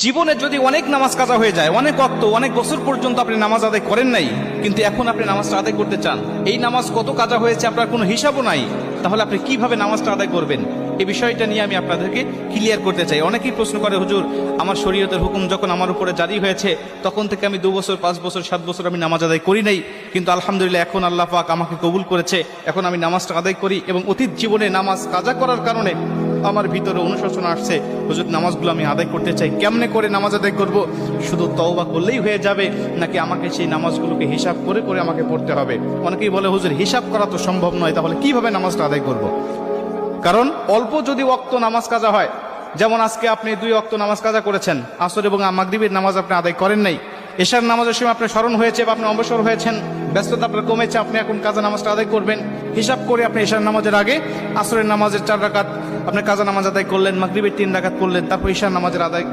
জীবনে যদি অনেক নামাজ কাজা হয়ে যায়, অনেক ওয়াক্ত, অনেক বছর পর্যন্ত আপনি নামাজ আদায় করেন নাই, কিন্তু এখন আপনি নামাজটা আদায় করতে চান, এই নামাজ কত কাজা হয়েছে আপনার কোনো হিসাবও নাই, তাহলে আপনি কিভাবে নামাজটা আদায় করবেন? এই বিষয়টা নিয়ে আমি আপনাদেরকে ক্লিয়ার করতে চাই। অনেকেই প্রশ্ন করে, হুজুর আমার শরীয়তের হুকুম যখন আমার উপরে জারি হয়েছে তখন থেকে আমি 2 বছর 5 বছর 7 বছর আমি নামাজ আদায় করি নাই, কিন্তু আলহামদুলিল্লাহ এখন আল্লাহ পাক আমাকে কবুল করেছে, এখন আমি নামাজটা আদায় করি এবং অতীত জীবনে নামাজ কাজা করার কারণে আমার ভিতরে অনুশোচনা আসছে, হুজুর নামাজগুলো আমি আদায় করতে চাই, কেমনে করে নামাজ আদায় করব? শুধু তওবা করলেই হয়ে যাবে নাকি আমাকে সেই নামাজগুলোকে হিসাব করে করে আমাকে পড়তে হবে? অনেকেই বলে, হুজুর হিসাব করা তো সম্ভব নয়, তাহলে কিভাবে নামাজটা আদায় করব? কারণ অল্প যদি ওয়াক্ত নামাজ কাজা হয়, যেমন আজকে আপনি 2 ওয়াক্ত নামাজ কাজা করেছেন, আসর এবং মাগরিবের নামাজ আপনি আদায় করেন নাই, এশার নামাজের সময় আপনার স্মরণ হয়েছে বা আপনি অবসর হয়েছেন, ব্যস্ততা আপনার কমেছে, আপনি এখন কাজা নামাজটা আদায় করবেন, হিসাব করে আপনি এশার নামাজের আগে আসরের নামাজের 4 রাকাত আপনি কাজা নামাজ আদায় করলেন, মাগরিবের 3 রাকাত করলেন, তারপর এশার নামাজের আদায়